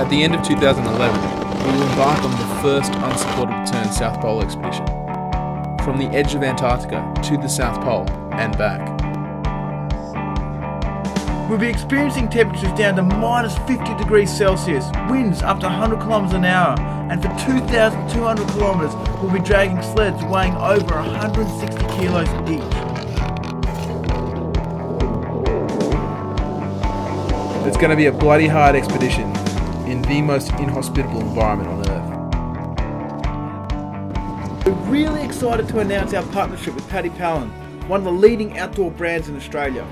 At the end of 2011, we will embark on the first unsupported return South Pole expedition. From the edge of Antarctica to the South Pole and back. We'll be experiencing temperatures down to minus 50 degrees Celsius, winds up to 100 kilometres an hour, and for 2,200 kilometres we'll be dragging sleds weighing over 160 kilos each. It's going to be a bloody hard expedition in the most inhospitable environment on Earth. We're really excited to announce our partnership with Paddy Pallin, one of the leading outdoor brands in Australia.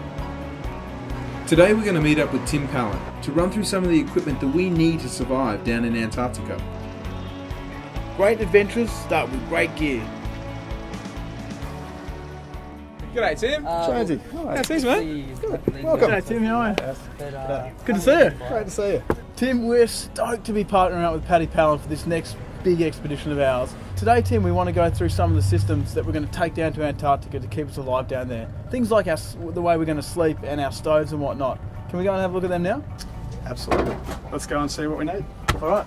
Today we're going to meet up with Tim Pallin to run through some of the equipment that we need to survive down in Antarctica. Great adventures start with great gear. G'day Tim. Jonesy. How's things, mate? Welcome. G'day Tim, how are you? Good to see you. Great to see you. Tim, we're stoked to be partnering up with Paddy Pallin for this next big expedition of ours. Today, Tim, we want to go through some of the systems that we're going to take down to Antarctica to keep us alive down there. Things like the way we're going to sleep and our stoves and whatnot. Can we go and have a look at them now? Absolutely. Let's go and see what we need. All right.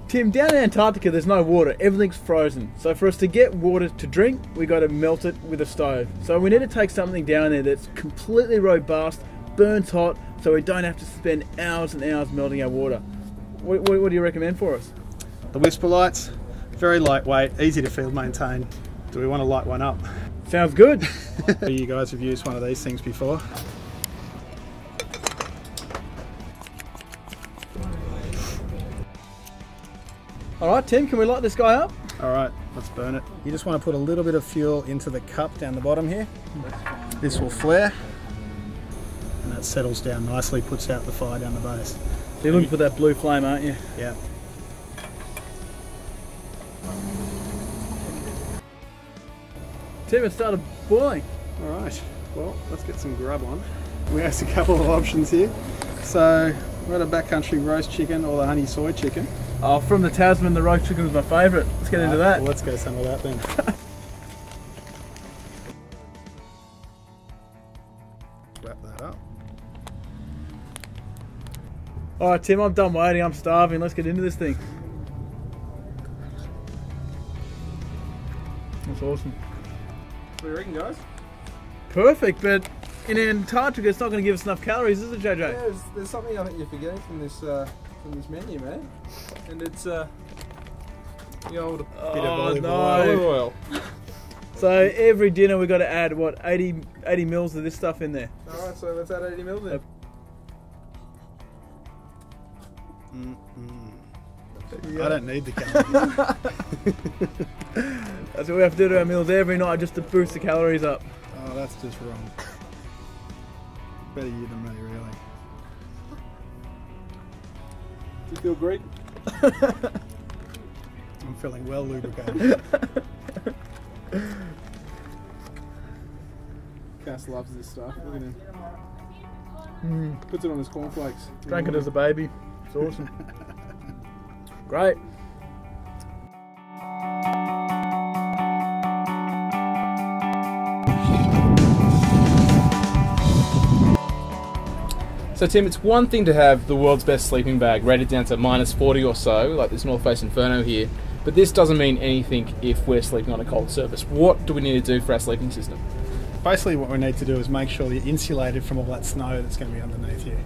Tim, down in Antarctica there's no water, everything's frozen. So for us to get water to drink, we got to melt it with a stove. So we need to take something down there that's completely robust, burns hot, so we don't have to spend hours and hours melting our water. What do you recommend for us? The Whisper lights, very lightweight, easy to field maintain. Do we want to light one up? Sounds good. You guys have used one of these things before. Alright Tim, can we light this guy up? Alright, let's burn it. You just want to put a little bit of fuel into the cup down the bottom here. This will flare and that settles down nicely, puts out the fire down the base. So you're looking for that blue flame, aren't you? Yeah. Tim, it started boiling. Alright, well, let's get some grub on. We have a couple of options here. So, we've got a backcountry roast chicken or the honey soy chicken. Oh, from the Tasman, the roast chicken was my favourite. Let's get into that. Well, let's go some of that then. Wrap that up. Alright Tim, I'm done waiting, I'm starving. Let's get into this thing. That's awesome. What do you reckon, guys? Perfect, but in Antarctica it's not going to give us enough calories, is it, JJ? Yeah, there's something I think you're forgetting from this menu, man. And it's the old Bit of olive oil. So every dinner we've got to add, what, 80 mils of this stuff in there. Alright, so let's add 80 mils in. I don't need the calories. That's what we have to do to our meals every night just to boost the calories up. Oh, that's just wrong. Better you than me, really. Do you feel great? I'm feeling well lubricated. Cass loves this stuff. Look at him. Puts it on his cornflakes. Drank it as a baby. It's awesome. Great. So Tim, it's one thing to have the world's best sleeping bag rated down to minus 40 or so, like this North Face Inferno here, but this doesn't mean anything if we're sleeping on a cold surface. What do we need to do for our sleeping system? Basically what we need to do is make sure you're insulated from all that snow that's going to be underneath you.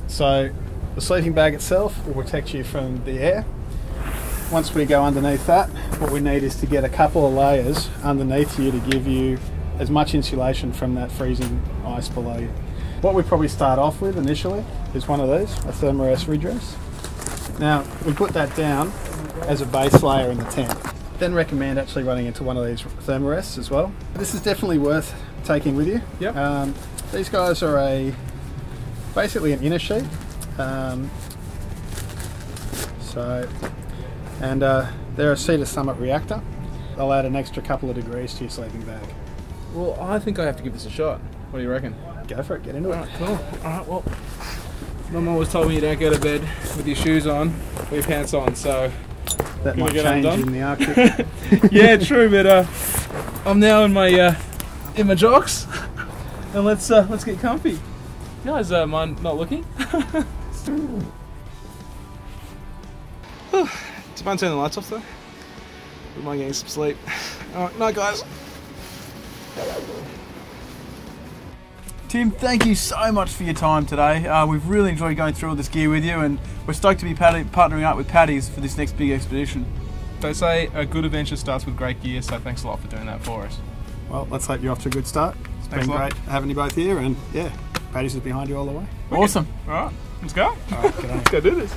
So the sleeping bag itself will protect you from the air. Once we go underneath that, what we need is to get a couple of layers underneath you to give you as much insulation from that freezing ice below you. What we probably start off with initially is one of these, a thermarest redress. Now, we put that down as a base layer in the tent. Then recommend actually running into one of these thermarests as well. This is definitely worth taking with you. Yep. These guys are basically an inner sheet. They're a Cedar Summit reactor. They'll add an extra couple of degrees to your sleeping bag. Well, I think I have to give this a shot. What do you reckon? Go for it, get into it. Alright, cool. Alright, well, Mum always told me you don't go to bed with your shoes on or your pants on, so That Can we might get change undone? in the Arctic. Yeah, true, but I'm now in my jocks, and let's get comfy. You guys mind not looking? Do you mind turning the lights off though? Wouldn't mind getting some sleep. Alright, night guys. Tim, thank you so much for your time today. We've really enjoyed going through all this gear with you, and we're stoked to be partnering up with Paddy's for this next big expedition. They say a good adventure starts with great gear, so thanks a lot for doing that for us. Well, let's hope you're off to a good start. It's Thanks been a lot. great having you both here, and yeah, Paddy's is behind you all the way. Alright, let's go. All right, good on you. Let's go do this.